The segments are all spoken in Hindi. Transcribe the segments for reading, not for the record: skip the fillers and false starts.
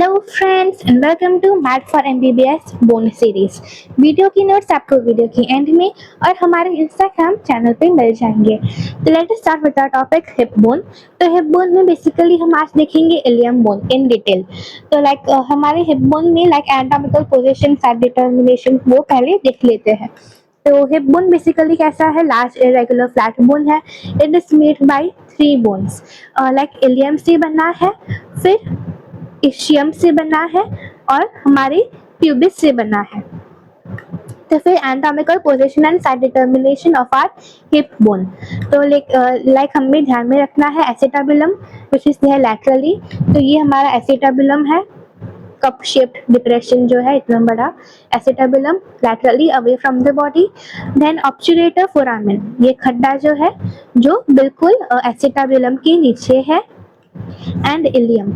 Hello friends and welcome to math for MBBS bonus series. Video की नोट्स आपको वीडियो की एंड में और हमारे इंस्टाग्राम चैनल पे मिल जाएंगे। तो let us start with our topic hip bone. तो हिप बोन में बेसिकली हम आज देखेंगे इलियम बोन इन डिटेल। तो हमारे हिप बोन में एनाटॉमिकल पोजीशन, साइड डिटर्मिनेशन वो पहले देख लेते हैं। तो हिप बोन बेसिकली कैसा है? लार्ज इरेगुलर फ्लैट बोन है। It is made by three bones. Ilium से बना है, फिर इशियम से बना है और हमारे प्यूबिस से बना है। तो फिर anatomical position and side determination of our hip bone. तो हमें ध्यान में रखना है acetabulum which is there laterally. तो ये हमारा एसिटाबुलम है, कप शेप्ड डिप्रेशन जो है इतना बड़ा acetabulum laterally away from the body. Then obturator foramen, ये खड्डा जो है जो बिल्कुल एसिटाबुलम के नीचे है। And ilium,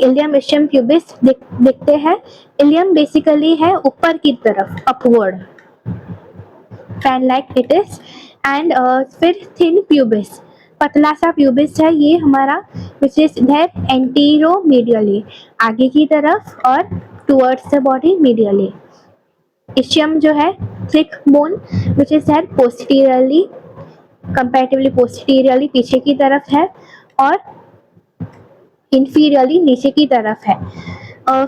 ilium ischium pubis दिखते हैं। इलियम बेसिकली है ऊपर की तरफ, upward, fan like it is. And फिर थिन प्यूबिस, पतला सा प्यूबिस है ये हमारा, which is there antero medially, आगे की तरफ, और towards the body medially. Ischium जो है thick bone which is there posteriorly, comparatively posteriorly पीछे की तरफ है, और इंफीरियरली नीचे की तरफ है।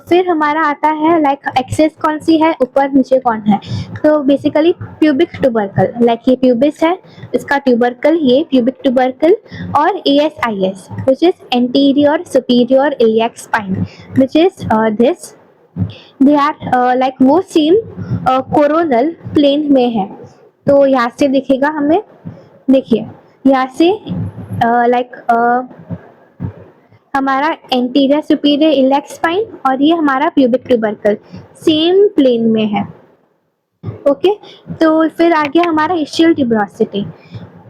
फिर हमारा आता है एक्सेस कौन सी है, ऊपर नीचे कौन है। तो बेसिकली प्यूबिक ट्यूबरकल, ये प्यूबिस है, इसका ट्यूबरकल ये प्यूबिक ट्यूबरकल, और ASIS which is anterior superior iliac spine which is this, they are वो सेम कोरोनल प्लेन में है। तो यहाँ से दिखेगा हमें, देखिए यहाँ से हमारा एंटीरियर सुपीरियर इलियक स्पाइन और ये हमारा प्यूबिक ट्यूबरकल सेम प्लेन में है। ओके, तो फिर आ गया हमारा इशियल ट्यूबरोसिटी।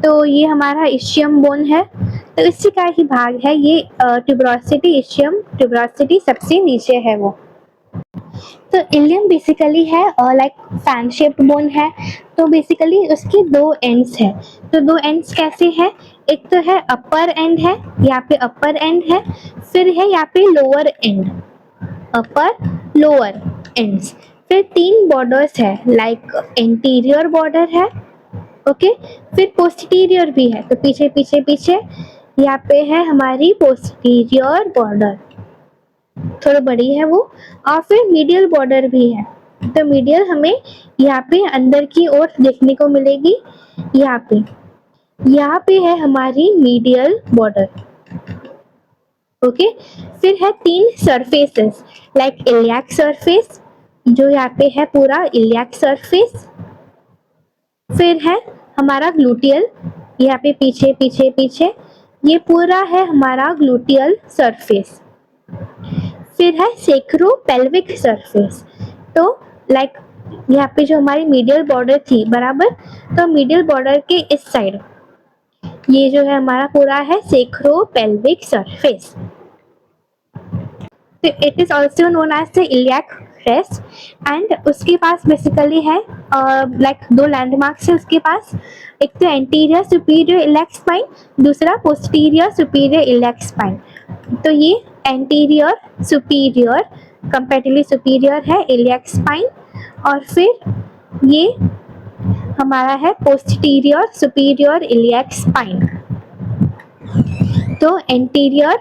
तो ये हमारा इशियम बोन है, तो इससे क्या ही भाग है, ये ट्यूबरोसिटी, इशियम ट्यूबरोसिटी सबसे नीचे है वो। तो इलियम बेसिकली है फैन शेप्ड बोन है। तो बेसिकली उसके दो एंड्स है। तो दो एंड्स कैसे हैं? एक तो है अपर एंड है, यहाँ पे अपर एंड है, फिर है यहाँ पे lower and, upper lower ends. फिर तीन बॉर्डर्स है, एंटीरियर बॉर्डर है, ओके, फिर पोस्टीरियर भी है। तो पीछे पीछे पीछे यहाँ पे है हमारी पोस्टीरियर बॉर्डर, थोड़ी बड़ी है वो, और फिर मीडियल बॉर्डर भी है। तो मीडियल हमें यहाँ पे अंदर की ओर देखने को मिलेगी, यहाँ पे है हमारी मीडियल बॉर्डर। ओके, फिर है तीन सरफेसेस, इलियक सरफेस जो यहाँ पे है पूरा इलियक सरफेस, फिर है हमारा ग्लूटियल, यहाँ पे पीछे पीछे पीछे ये पूरा है हमारा ग्लूटियल सरफेस। फिर है सेक्रो पेल्विक सरफेस। तो यहाँ पे जो हमारी मीडियल बॉर्डर थी बराबर, तो मीडियल बॉर्डर के इस साइड ये जो है हमारा पूरा है सेक्रो पेल्विक सरफेस। तो it is also known as the iliac crest. And उसके पास बेसिकली है दो लैंडमार्क्स है उसके पास, एक तो एंटीरियर सुपीरियर इलियक स्पाइन, दूसरा पोस्टीरियर सुपीरियर इलियक स्पाइन। तो ये एंटीरियर सुपीरियर, कंपैरेटिवली सुपीरियर है इलियक स्पाइन, और फिर ये हमारा है पोस्टीरियर सुपीरियर इलियक स्पाइन। तो एंटीरियर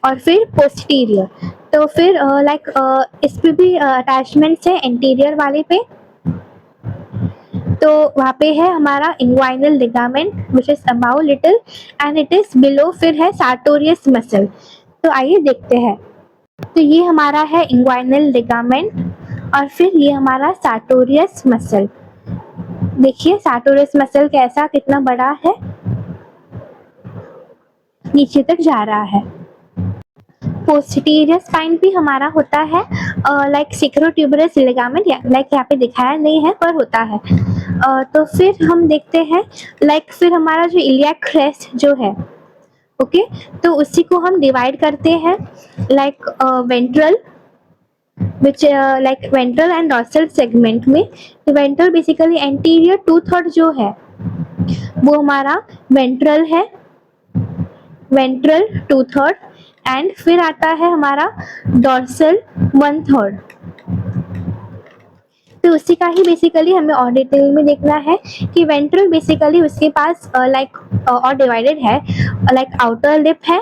और फिर पोस्टीरियर। तो फिर इस पे भी अटैचमेंट्स है एंटीरियर वाले पे। तो वहाँ पे है हमारा inguinal ligament which is above little and it is below, फिर है सार्टोरियस मसल। तो आइए देखते हैं। तो ये हमारा है इंग्वाइनल लिगामेंट और फिर ये हमारा सार्टोरियस मसल। देखिए सार्टोरियस मसल कैसा, कितना बड़ा है, नीचे तक जा रहा है। पोस्टीरियर स्पाइन भी हमारा होता है सेक्रोट्यूबरस लिगामेंट, यहाँ पे दिखाया नहीं है पर होता है। तो फिर हम देखते हैं फिर हमारा जो इलियक क्रेस्ट जो है, ओके, तो उसी को हम डिवाइड करते हैं ventral, which ventral and dorsal segment में। तो वेंट्रल बेसिकली एंटीरियर 2/3 जो है वो हमारा वेंट्रल है, वेंट्रल 2/3, एंड फिर आता है हमारा डॉर्सल 1/3। तो उसी का ही बेसिकली हमें और डिटेल में देखना है कि वेंट्रल बेसिकली उसके पास और डिवाइडेड है, लाइक आउटर लिप है,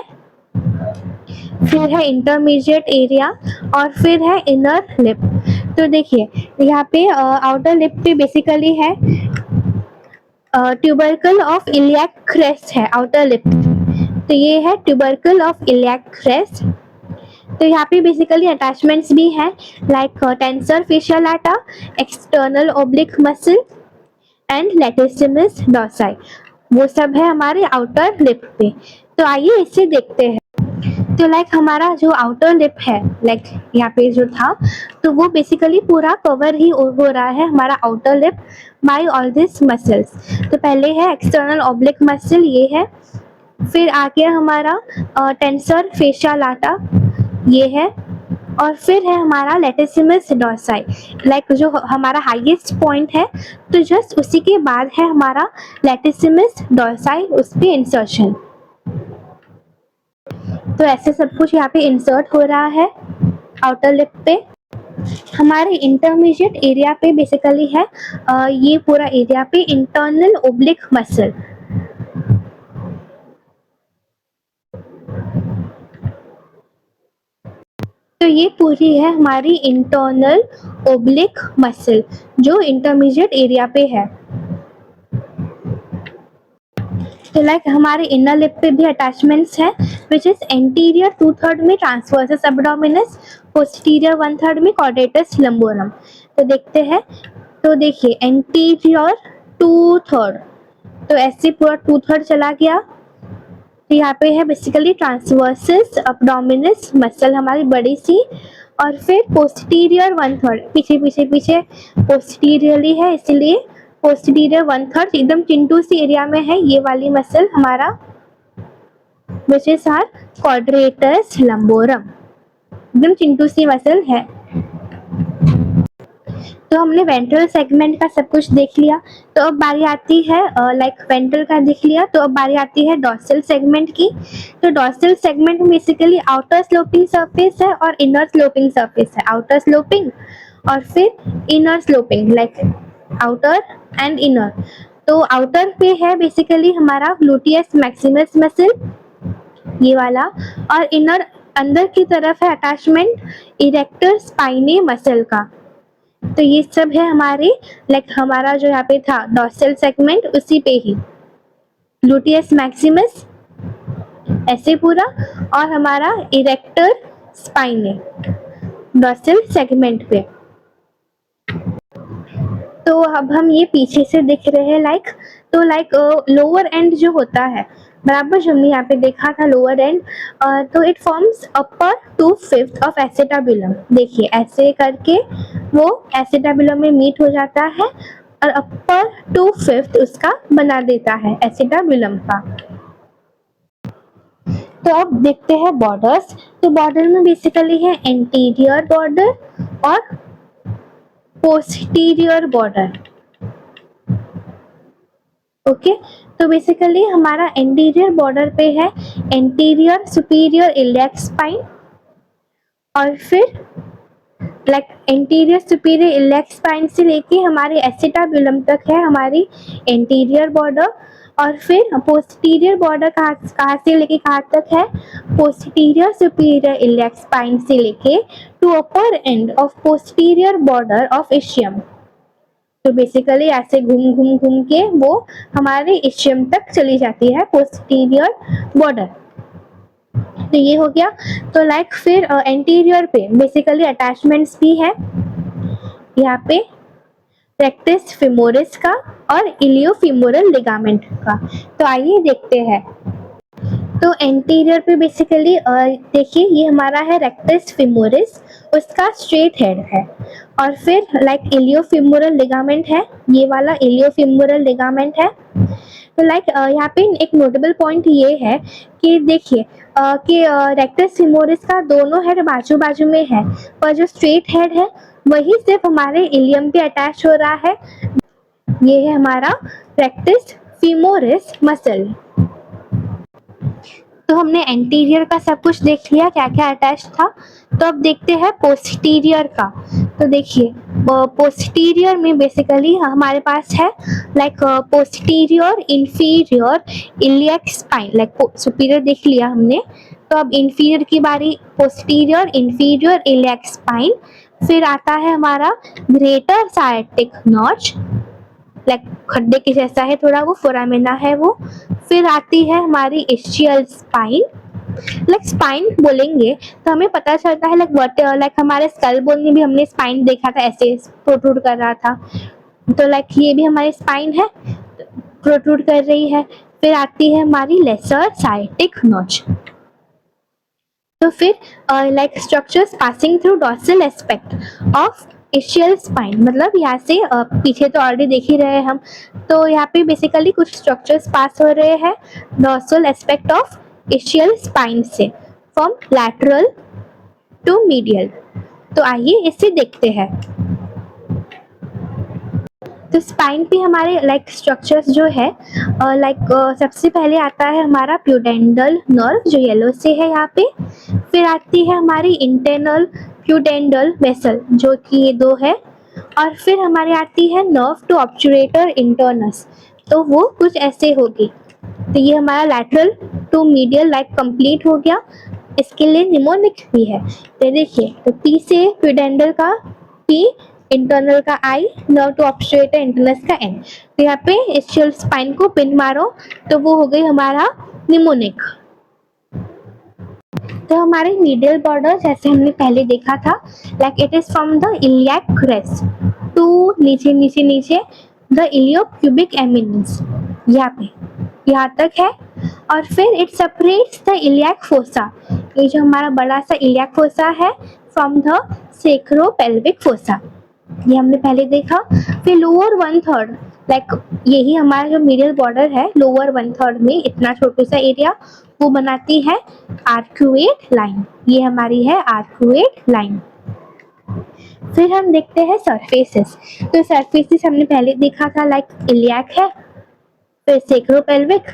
फिर है इंटरमीडिएट एरिया और फिर है इनर लिप। तो देखिए यहाँ पे आउटर लिप पे बेसिकली है ट्यूबरकल ऑफ इलियाक क्रेस्ट है आउटर लिप। तो ये है ट्यूबरकल ऑफ इलियाक क्रेस्ट। तो यहाँ पे बेसिकली अटैचमेंट्स भी हैं, like tensor fasciae latae, external oblique muscle and latissimus dorsi, वो सब है हमारे आउटर लिप पे। तो आइए इसे देखते हैं। तो लाइक हमारा जो आउटर लिप है, लाइक यहाँ पे जो था, तो वो बेसिकली पूरा कवर ही हो रहा है हमारा outer lip by all this muscles. तो पहले है एक्सटर्नल ऑब्लिक मसल, ये है, फिर आगे हमारा टेंसर फेशिया लाटा, ये है, और फिर है हमारा लेटिसिमस डॉर्साई, लाइक जो हमारा हाईएस्ट पॉइंट है, तो जस्ट उसी के बाद है हमारा लेटिसिमस डॉर्साई, उस पे इंसर्शन। तो ऐसे सब कुछ यहाँ पे इंसर्ट हो रहा है आउटर लिप पे। हमारे इंटरमीडिएट एरिया पे बेसिकली है ये पूरा एरिया पे इंटरनल ओब्लिक मसल। तो ये पूरी है हमारी इंटरनल ओब्लिक मसल जो इंटरमीडिएट एरिया पे है। तो लाइक हमारे इनर लिप पे भी अटैचमेंट्स है, विच इज एंटीरियर 2/3 में ट्रांसवर्सस एब्डोमिनस, पोस्टीरियर 1/3 में क्वाड्रेटस लंबोरम। तो देखते हैं, तो देखिए एंटीरियर 2/3, तो ऐसे पूरा 2/3 चला गया। तो यहाँ पे है बेसिकली ट्रांसवर्सस एब्डोमिनस मसल हमारी बड़ी सी, और फिर पोस्टीरियर 1/3, पीछे पीछे पीछे पोस्टीरियरली है, इसलिए पोस्टीरियर 1/3 एकदम चिंटू सी एरिया में है ये वाली मसल हमारा, विच इज आर क्वाड्रेटस लंबोरम, एकदम चिंटू सी मसल है। तो हमने वेंट्रल सेगमेंट का सब कुछ देख लिया। तो अब बारी आती है लाइक वेंट्रल का देख लिया, तो अब बारी आती है डॉर्सल सेगमेंट की। तो dorsal segment basically outer sloping surface है और इनर स्लोपिंग सरफेस है, आउटर स्लोपिंग और फिर inner sloping, like outer and inner. तो आउटर पे है बेसिकली हमारा ग्लूटियस मैक्सिमस मसल, ये वाला, और इनर अंदर की तरफ है अटैचमेंट इरेक्टर स्पाइने मसल का। तो ये सब है हमारे लाइक हमारा जो यहाँ पे था डॉर्सल सेगमेंट, उसी पे ही ग्लूटियस मैक्सिमस ऐसे पूरा, और हमारा इरेक्टर स्पाइने डॉर्सल सेगमेंट पे। तो अब हम ये पीछे से देख रहे हैं लाइक, तो लाइक लोअर एंड जो होता है बराबर, जो हमने यहाँ पे देखा था लोअर एंड, तो it forms upper 2/5 of acetabulum. देखिए ऐसे करके वो एसिटाबुलम में मीट हो जाता है और अपर 2/5 उसका बना देता है एसिटाबुलम का। तो अब देखते हैं बॉर्डर्स। तो बॉर्डर में बेसिकली है एंटीरियर बॉर्डर और पोस्टीरियर बॉर्डर। ओके, तो बेसिकली हमारा एंटीरियर बॉर्डर पे है एंटीरियर सुपीरियर इलियक स्पाइन, और फिर like anterior superior iliac spine से लेके हमारे एसिटाबुलम तक है हमारी एंटीरियर बॉर्डर, और फिर पोस्टीरियर बॉर्डर कहाँ से लेके कहाँ तक है, पोस्टीरियर सुपीरियर इलियक स्पाइन से लेके to upper end of posterior border of ischium. तो बेसिकली ऐसे घूम घूम घूम के वो हमारे इशियम तक चली जाती है पोस्टीरियर बॉर्डर। तो ये हो गया। तो लाइक फिर एंटीरियर पे बेसिकली अटैचमेंट्स भी है यहाँ पे रेक्टस फेमोरिस का और इलियोफेमोरल लिगामेंट का। तो आइए देखते हैं। तो एंटीरियर पे बेसिकली देखिए ये हमारा है रेक्टस फेमोरिस, उसका स्ट्रेट हेड है, और फिर लाइक इलियोफेमोरल लिगामेंट है, ये वाला इलियोफेमोरल लिगामेंट है। तो लाइक यहाँ पे एक नोटेबल पॉइंट ये है कि देखिए कि रेक्टस फेमोरिस का दोनों हेड बाजू बाजू में है, पर जो स्ट्रेट हेड है वही सिर्फ हमारे इलियम पे अटैच हो रहा है। ये है हमारा रेक्टस फेमोरिस मसल। तो हमने एंटीरियर का सब कुछ देख लिया क्या क्या अटैच था। तो अब देखते हैं पोस्टीरियर का। तो देखिए पोस्टीरियर में बेसिकली हमारे पास है like posterior inferior iliac spine. Like superior देख लिया हमने, तो अब इंफीरियर की बारी। पोस्टीरियर इंफीरियर इलियक स्पाइन, फिर आता है हमारा ग्रेटर साइटिक नॉच, लाइक खड्डे के जैसा है थोड़ा, वो फोरामेना है वो। फिर आती है हमारी इस्चियल स्पाइन। लाइक स्पाइन बोलेंगे तो हमें पता चलता है लाइक हमारे स्कल बोन में भी हमने स्पाइन देखा था, ऐसे प्रोट्रूड कर रहा था। तो लाइक ये भी हमारी स्पाइन है, प्रोट्रूड कर रही है। फिर आती है हमारी लेसर साइटिक नॉच। तो फिर like structures passing through dorsal aspect of essential spine, मतलब यहाँ से पीछे तो ऑलरेडी देख ही रहे हैं हम। तो यहाँ पे बेसिकली कुछ स्ट्रक्चर्स पास हो रहे हैं dorsal aspect of essential spine से, फ्रॉम लैटरल टू मीडियल। तो आइए इसे देखते हैं। तो स्पाइन पे हमारे लाइक स्ट्रक्चर्स जो है लाइक सबसे पहले आता है हमारा प्यूडेंडल नर्व जो येलो से है यहाँ पे। फिर आती है हमारी इंटरनल प्यूडेंडल वेसल जो कि ये दो है। और फिर हमारी आती है नर्व टू ऑब्चुरेटर इंटरनस, तो वो कुछ ऐसे होगी। तो ये हमारा lateral to medial like complete हो गया। इसके लिए निमोनिक भी है। तो देखिए, तो पी से प्यूडेंडल का पी, इंटरनल का आई, नर्व टू ऑब्स्ट्रेटर इंटरनस का एन। तो यहाँ पे इस्चियल स्पाइन को पिन मारो तो वो हो गई हमारा निमोनिक। तो हमारे मीडियल बॉर्डर जैसे हमने पहले देखा था, like it is from the iliac crest to नीचे नीचे नीचे द इलियोक्यूबिक एमिनेंस, यहाँ पे यहाँ तक है। और फिर it separates the iliac fossa, ये जो हमारा बड़ा सा इलियक फोसा है, फ्रॉम द सेक्रोपेल्विक फोसा, ये हमने पहले देखा। फिर लोअर वन थर्ड, लाइक यही हमारा जो मीडियल बॉर्डर है, लोअर वन थर्ड में इतना छोटा सा एरिया वो बनाती है आर्क्यूएट लाइन, ये हमारी है आर्क्यूएट लाइन। फिर हम देखते हैं सरफेसेस। तो सरफेसेस हमने पहले देखा था, लाइक इलियक है, फिर सेक्रोपेल्विक,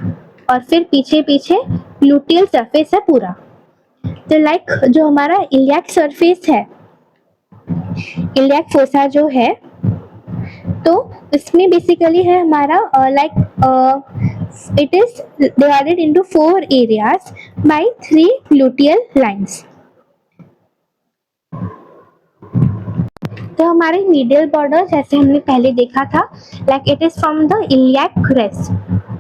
और फिर पीछे पीछे ग्लूटियल सरफेस है पूरा। तो लाइक जो हमारा इलियक सरफेस है, इलियक फोसा जो है, तो इसमें बेसिकली है हमारा like it is divided into 4 areas by 3 gluteal lines. तो हमारे मीडियल बॉर्डर जैसे हमने पहले देखा था, like it is from the iliac crest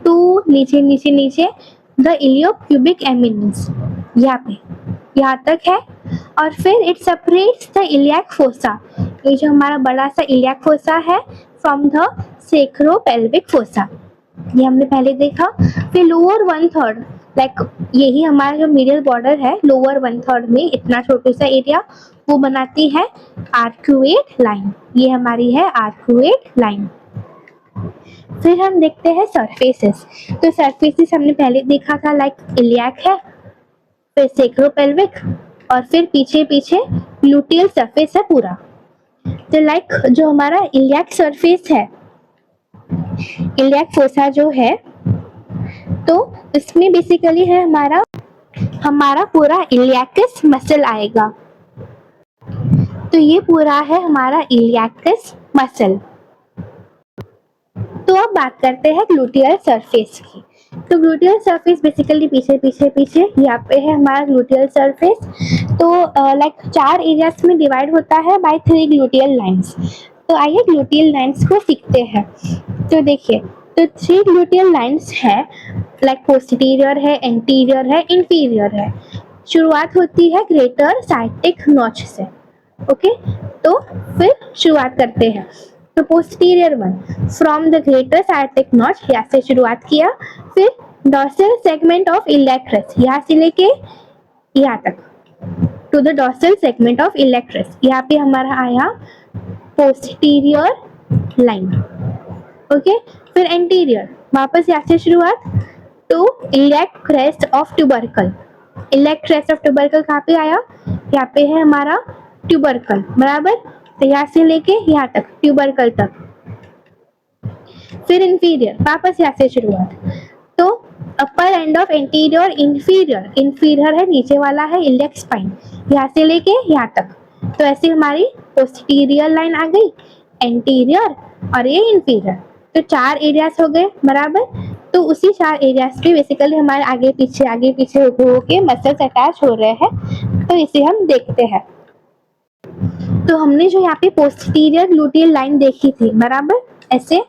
to नीचे नीचे नीचे द इलियोक्यूबिक एमिनेंस, यहाँ पे यहाँ तक है। और फिर it separates the iliac fossa, ये जो हमारा बड़ा सा इलियक फोसा है, फ्रॉम द सेक्रोपेल्विक फोसा, ये हमने पहले देखा। फिर लोअर वन थर्ड, लाइक यही हमारा जो मिडिल बॉर्डर है, लोअर वन थर्ड में इतना छोटा सा एरिया वो बनाती है आर्क्यूएट लाइन, ये हमारी है आर्क्यूएट लाइन। फिर हम देखते हैं सरफेसेस। तो सरफेसेस हमने पहले देखा था, लाइक इलियक है, फिर सेक्रोपेल्विक, और फिर पीछे पीछे ग्लूटियल सरफेस है पूरा। तो लाइक जो हमारा इलियक सरफेस है, इलियक फोसा जो है, तो इसमें बेसिकली है हमारा पूरा इलियकस मसल आएगा। तो ये पूरा है हमारा इलियकस मसल। तो अब बात करते हैं ग्लूटियल सरफेस की। तो ग्लूटियल सरफेस बेसिकली पीछे पीछे पीछे यहाँ पे है हमारा ग्लूटियल सरफेस। तो लाइक 4 एरियाज में डिवाइड होता है बाय 3 ग्लूटियल लाइंस। तो आइए ग्लूटियल लाइंस को सीखते हैं। तो देखिए, तो 3 ग्लूटियल लाइंस है, लाइक पोस्टीरियर है, एंटीरियर है, इंफीरियर है। शुरुआत होती है ग्रेटर साइटिक नॉच से। ओके, तो फिर शुरुआत करते हैं। तो posterior one from the greater sciatic notch, यहाँ से शुरुआत किया। फिर dorsal segment of iliac crest, यहाँ से लेके यहाँ तक to the dorsal segment of iliac crest, यहाँ पे हमारा आया पोस्टीरियर लाइन। ओके, फिर एंटीरियर वापस यहाँ से शुरुआत to iliac crest of tubercle. Iliac crest of tubercle कहाँ पे आया? यहाँ पे है हमारा ट्यूबरकल, बराबर। तो यहाँ से लेके यहाँ तक ट्यूबरकल तक। फिर इंफीरियर वापस यहाँ से शुरुआत, तो upper end of anterior inferior, inferior है नीचे वाला है इलियक स्पाइन, यहाँ से लेके यहाँ तक। तो ऐसे हमारी पोस्टीरियर लाइन आ गई, एंटीरियर और ये इंफीरियर। तो 4 एरियाज हो गए बराबर। तो उसी 4 एरियाज पे बेसिकली हमारे आगे पीछे होके मसल्स अटैच हो रहे हैं। तो इसे हम देखते हैं। तो हमने जो यहाँ पे पोस्टीरियर ग्लूटियल लाइन देखी थी बराबर ऐसे,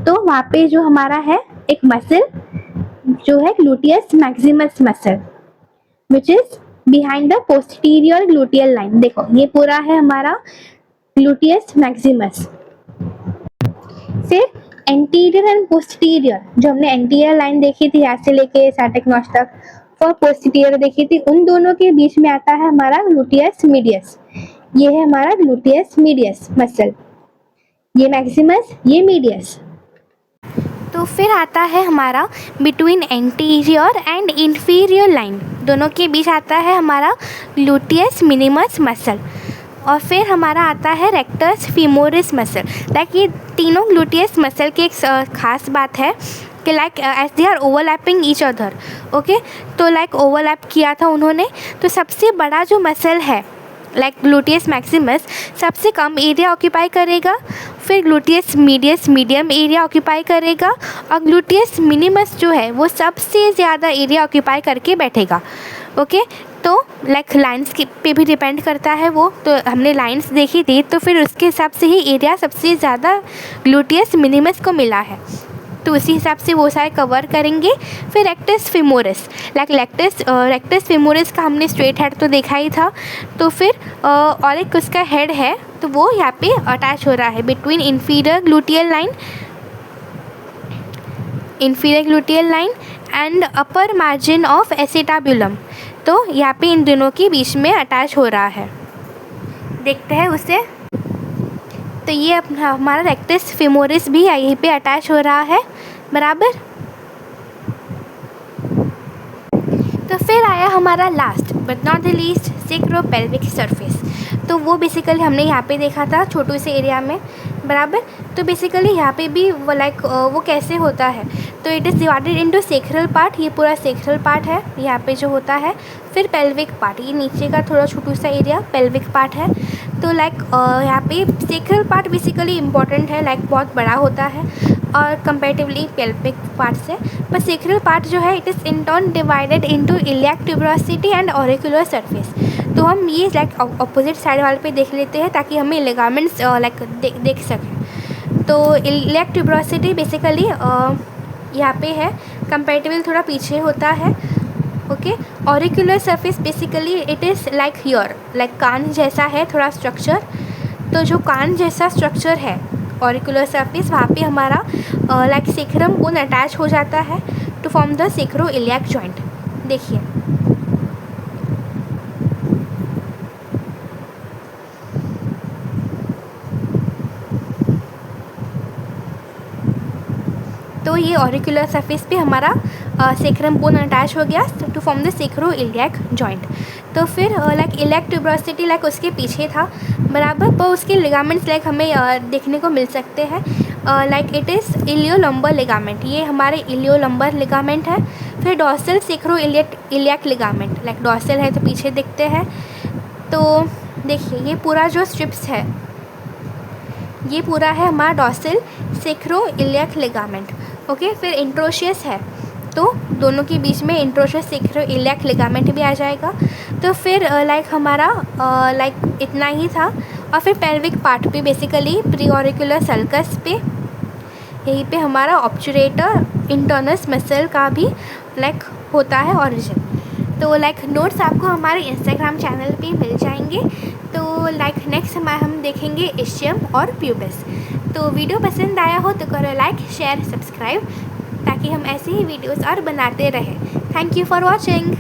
तो वहाँ पे जो हमारा है एक मसल जो है gluteus Maximus muscle which is behind the posterior gluteal line. देखो ये पूरा है हमारा ग्लूटियस मैक्सिमस। फिर एंटीरियर एंड पोस्टीरियर, जो हमने एंटीरियर लाइन देखी थी यहाँ से लेके सैटिक नॉच तक, और पोस्टीरियर देखी थी, उन दोनों के बीच में आता है हमारा ग्लूटियस मीडियस। ये है हमारा ग्लूटियस मीडियस मसल, ये मैक्सिमस, ये मीडियस। तो फिर आता है हमारा between anterior and inferior line, दोनों के बीच आता है हमारा ग्लूटियस मिनिमस मसल। और फिर हमारा आता है रेक्टस फीमोरिस मसल। लाइक ये तीनों ग्लूटियस मसल की एक खास बात है कि like as they are overlapping each other. Okay, तो लाइक ओवरलैप किया था उन्होंने। तो सबसे बड़ा जो मसल है लाइक ग्लूटियस मैक्सिमस सबसे कम एरिया ऑक्यूपाई करेगा, फिर gluteus medius medium area occupy करेगा, और ग्लूटियस मिनिमस जो है वो सबसे ज़्यादा एरिया ऑक्यूपाई करके बैठेगा। ओके, तो लाइक लाइंस पे भी डिपेंड करता है वो। तो हमने लाइंस देखी थी, तो फिर उसके हिसाब से ही एरिया सबसे ज़्यादा ग्लूटियस मिनिमस को मिला है। तो उसी हिसाब से वो सारे कवर करेंगे। फिर rectus femoris, like rectus femoris का हमने स्ट्रेट हेड तो देखा ही था। तो फिर और एक उसका हेड है, तो वो यहाँ पे अटैच हो रहा है between inferior gluteal line and upper margin of acetabulum. तो यहाँ पे इन दोनों के बीच में अटैच हो रहा है। देखते हैं उसे। तो ये हमारा रेक्टस फीमोरिस भी यहीं पे अटैच हो रहा है बराबर। तो फिर आया हमारा last but not the least sacropelvic surface. तो वो बेसिकली हमने यहाँ पे देखा था छोटू से एरिया में बराबर। तो बेसिकली यहाँ पे भी वो लाइक वो कैसे होता है, तो it is divided into sacral part. ये पूरा सेक्रल पार्ट है यहाँ पे जो होता है। फिर पेल्विक पार्ट, ये नीचे का थोड़ा छोटू सा एरिया पेल्विक पार्ट है। तो लाइक यहाँ पे सेक्रल पार्ट बेसिकली इम्पॉर्टेंट है, लाइक बहुत बड़ा होता है और कंपेरेटिवली पेल्विक पार्ट से। पर सेक्रल पार्ट जो है it is in turn divided into iliac tuberosity and auricular surface. तो हम ये लाइक अपोजिट साइड वाले पे देख लेते हैं ताकि हमें लिगामेंट्स लाइक देख सकें। तो इलियाक ट्यूबरोसिटी बेसिकली यहाँ पे है, कंपेरेटिवली थोड़ा पीछे होता है। Okay, auricular surface basically it is like here, like कान जैसा है थोड़ा स्ट्रक्चर। तो जो कान जैसा स्ट्रक्चर है ऑरिकुलर सरफेस, वहाँ पे हमारा लाइक सेक्रम बोन अटैच हो जाता है to form the sacroiliac joint. देखिए तो ये ऑरिकुलर सरफेस पे हमारा सेक्रम बोन अटैच हो गया to form the sacroiliac joint. तो फिर लाइक इलियाक ट्यूबरोसिटी लाइक उसके पीछे था बराबर, पर उसके लिगामेंट्स लाइक हमें देखने को मिल सकते हैं। Like it is iliolumbar ligament, ये हमारे इलियोलंबर लिगामेंट है। फिर dorsal sacroiliac ligament, like dorsal है तो पीछे दिखते हैं। तो देखिए ये पूरा जो स्ट्रिप्स है ये पूरा है हमारा dorsal sacroiliac ligament. Okay, फिर इंट्रोशियस है तो दोनों के बीच में इंट्रोशियस सेक्रो इलियाक लिगामेंट भी आ जाएगा। तो फिर लाइक हमारा लाइक इतना ही था। और फिर पेल्विक पार्ट पे बेसिकली प्रीऑरिकुलर सल्कस पे यहीं पे हमारा ऑब्चुरेटर इंटरनस मसल का भी लाइक होता है ऑरिजिन। तो लाइक नोट्स आपको हमारे इंस्टाग्राम चैनल पे मिल जाएंगे। तो लाइक नेक्स्ट हम देखेंगे इस्चियम और प्यूबिस। तो वीडियो पसंद आया हो तो करो लाइक शेयर सब्सक्राइब ताकि हम ऐसे ही वीडियोस और बनाते रहें। Thank you for watching.